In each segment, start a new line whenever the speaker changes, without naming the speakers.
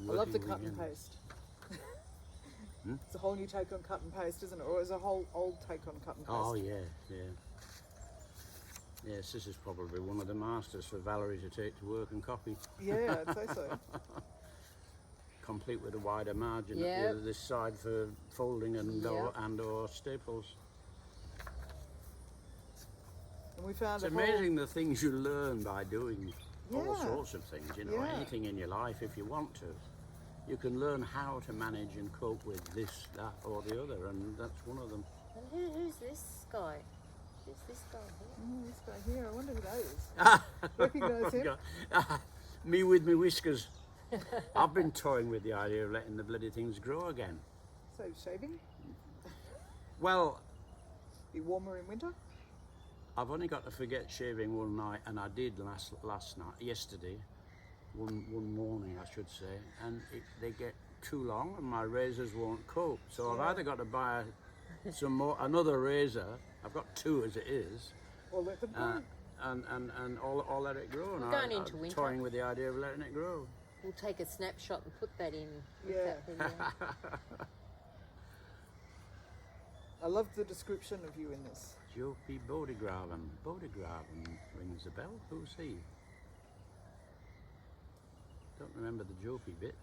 I love the cut and paste. It's a whole new take on cut and paste, isn't it? Or is it a whole old take on cut and paste?
Oh yeah, yeah. Yes, this is probably one of the masters for Valerie to take to work and copy.
Yeah, I'd say so.
Complete with a wider margin
Yep.
at this side for folding and or staples.
And we found
It's amazing the things you learn by doing all
Yeah.
sorts of things, you know,
Yeah.
anything in your life if you want to. You can learn how to manage and cope with this, that or the other, and that's one of them.
And who's this guy? Who's this guy here?
This guy here, I wonder who that is. Recognise him?
Me with me whiskers. I've been toying with the idea of letting the bloody things grow again.
So shaving?
Well,
Be warmer in winter?
I've only got to forget shaving one night, and I did yesterday, one morning I should say, and they get too long and my razors won't cope. So I've either got to buy another razor. I've got two as it is.
Or let them grow.
And I'll let it grow. And
Going into winter.
Toying with the idea of letting it grow.
We'll take a snapshot and put that in. with
Yeah.
that video.
I love the description of you in this.
Jopi Bodegraven. Bodegraven rings a bell. Who's he? Don't remember the Jopi bit.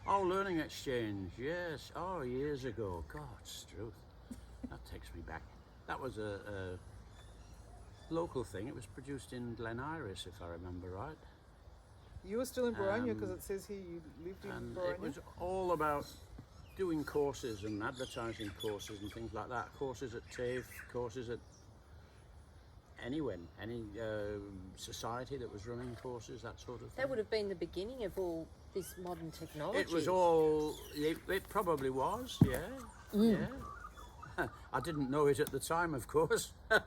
Oh, Learning Exchange. Yes. Oh, years ago. God's truth. That takes me back. That was a local thing. It was produced in Glen Iris, if I remember right.
You were still in Boronia because it says here you lived in
And
Boronia.
it was all about doing courses and advertising courses and things like that. Courses at TAFE, courses at any society that was running courses, that sort of thing.
That would have been the beginning of all this modern technology.
It was all, it probably was, yeah, yeah. I didn't know it at the time, of course.
You're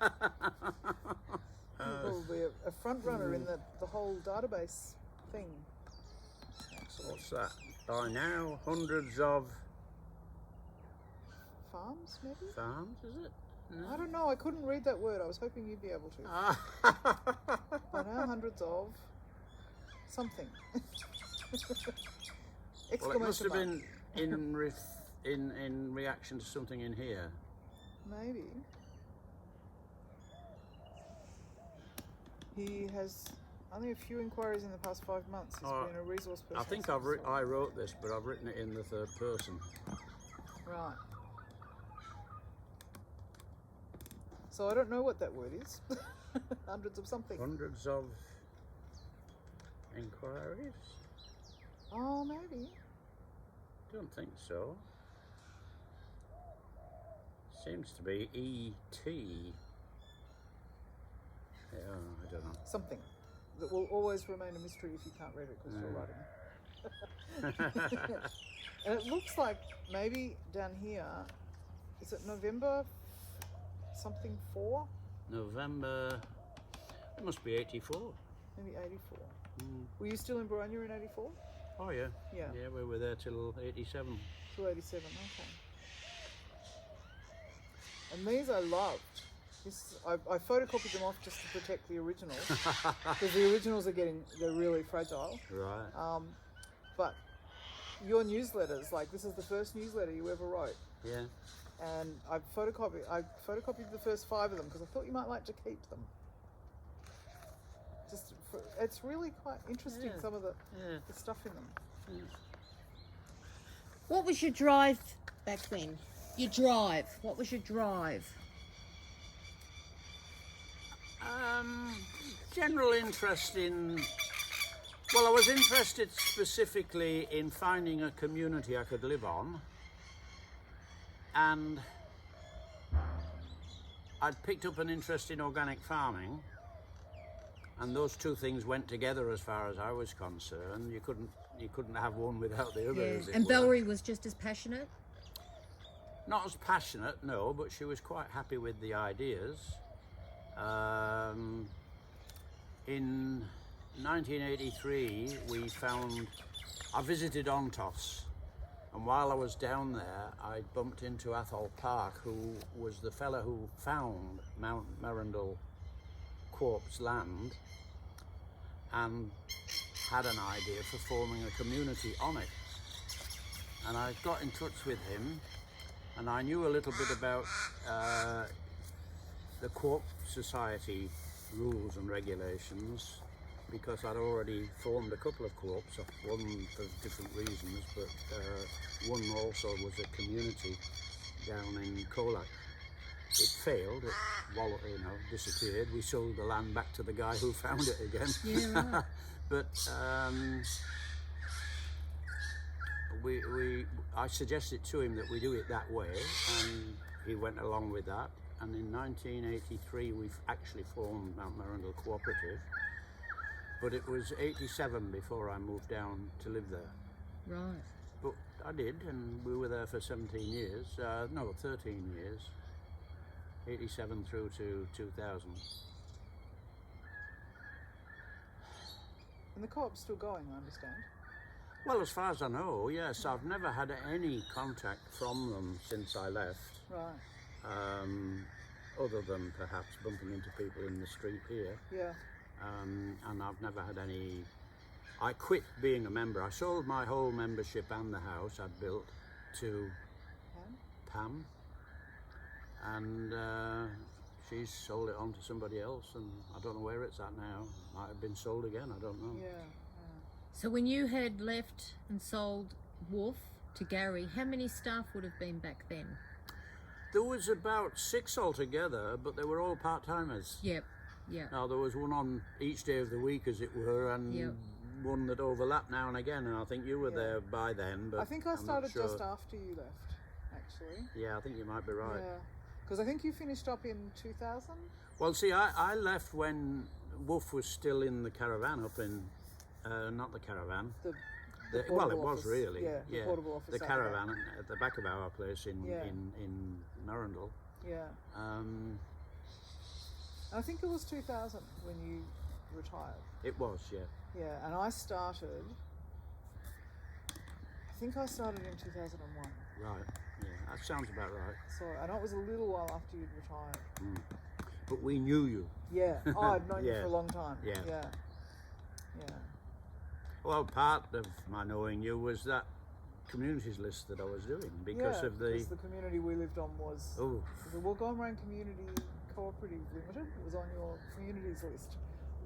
probably a front runner in the whole database thing.
What's that? By now, hundreds of
Farms, maybe?
farms, is it? No.
I don't know. I couldn't read that word. I was hoping you'd be able to. By now, hundreds of something.
Well, it must have
Exclamation
been in reaction to something in here.
mark. Maybe. He has only a few inquiries in the past 5 months. He's been a resource person.
I think I wrote this, but I've written it in the third person.
Right. So I don't know what that word is. Hundreds of something.
Hundreds of inquiries?
Oh, maybe.
Don't think so. Seems to be E.T. Yeah, I don't know.
Something that will always remain a mystery if you can't read it because you're writing. And it looks like maybe down here, is it November something 4?
November, it must be 84.
Maybe 84. Were you still in Boronia in 84?
Oh yeah.
Yeah.
Yeah, we were there till 87.
Till 87, okay. And these I loved. I photocopied them off just to protect the originals because the originals they're really fragile.
Right.
But your newsletters, like this is the first newsletter you ever wrote,
Yeah.
and I photocopied the first 5 of them because I thought you might like to keep them. It's really quite interesting, some of the stuff in them.
What was your drive back then? Your drive. What was your drive?
General interest in, well, I was interested specifically in finding a community I could live on, and I'd picked up an interest in organic farming, and those two things went together as far as I was concerned. You couldn't have one without the other. As it
And
were.
Valerie was just as passionate?
Not as passionate, no, but she was quite happy with the ideas. In 1983, I visited Ontos, and while I was down there, I bumped into Athol Park, who was the fella who found Mount Merrendal Quartz land, and had an idea for forming a community on it. And I got in touch with him, and I knew a little bit about the Co-op Society rules and regulations, because I'd already formed a couple of co-ops, one for different reasons, but one also was a community down in Colac. It failed, disappeared. We sold the land back to the guy who found it again.
Yeah, right.
But I suggested to him that we do it that way, and he went along with that. And in 1983, we actually formed Mount Marundell Cooperative. But it was 87 before I moved down to live there.
Right.
But I did, and we were there for 17 years. 13 years. 87 through to 2000.
And the co-op's still going, I understand.
Well, as far as I know, yes. I've never had any contact from them since I left.
Right.
Other than perhaps bumping into people in the street here.
Yeah.
And I've never had any... I quit being a member. I sold my whole membership and the house I'd built to Pam. And she's sold it on to somebody else, and I don't know where it's at now. Might have been sold again, I don't know.
Yeah.
So when you had left and sold WWOOF to Gary, how many staff would have been back then?
There was about 6 altogether, but they were all part-timers.
Yep. Yeah.
Now, there was one on each day of the week, as it were, and one that overlapped now and again, and I think you were there by then. But
I think I
I'm
started
not sure.
just after you left, actually.
Yeah, I think you might be right.
Yeah. Because I think you finished up in 2000?
Well, see, I left when WWOOF was still in the caravan up in... not the caravan. Well, it was
office.
really.
Yeah, the portable office.
The caravan at the back of our place in Marundell.
Yeah. I think it was 2000 when you retired.
It was, yeah.
Yeah, and I started... I think I started in 2001.
Right, yeah, that sounds about right.
So I know it was a little while after you'd retired.
But we knew you.
Yeah. Oh, I'd known you for a long time.
Yeah.
Yeah. Yeah.
Well, part of my knowing you was that communities list that I was doing because of the...
because the community we lived on was the Wollongong Community Cooperative Limited. It was on your communities list.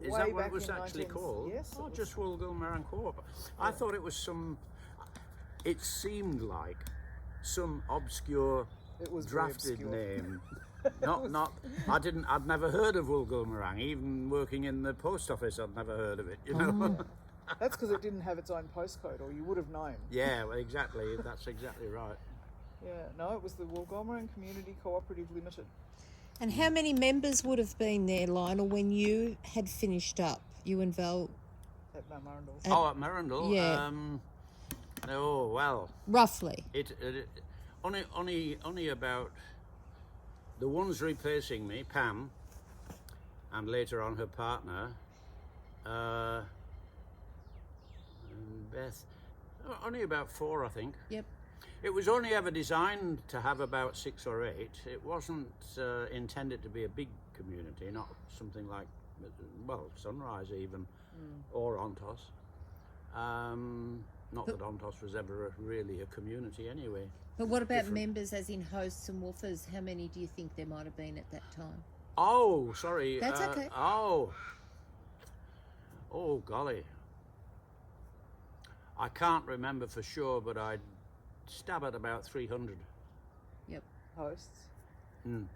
Is
Way
that what
back
it was
in
actually called?
Yes.
Oh, just Wollongong Co-op. I thought it was some... It seemed like some obscure
it was
drafted
obscure.
name. I'd never heard of Wollongong. Even working in the post office, I'd never heard of it, you know.
That's because it didn't have its own postcode, or you would have known.
Yeah, well, exactly. That's exactly right.
Yeah, no, it was the Wollongong Community Cooperative Limited.
And how many members would have been there, Lionel, when you had finished up? You and Val?
At Mount Marundell.
At Marundell?
Yeah.
Oh, well.
Roughly.
Only about the ones replacing me, Pam, and later on her partner, Beth. Only about 4, I think.
Yep.
It was only ever designed to have about 6 or 8. It wasn't intended to be a big community, not something like, well, Sunrise even, or Ontos. Not that Ontos was ever really a community anyway.
But what about members as in hosts and woofers? How many do you think there might have been at that time?
Oh, sorry.
That's okay.
Oh, golly. I can't remember for sure, but I'd stab at about 300.
Yep.
Hosts?
Mm.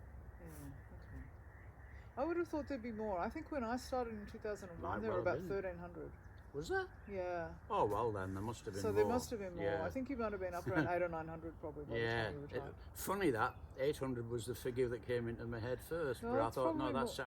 Yeah, okay. I would have thought there'd be more. I think when I started in 2001, there were about 1,300.
Was there?
Yeah.
Oh, well then, there must have been more.
So there must have been more.
Yeah.
I think you might have been up around 800 or 900 probably by the time you retired.
Funny that 800 was the figure that came into my head first,
No,
but I
it's
thought, no,
probably
that's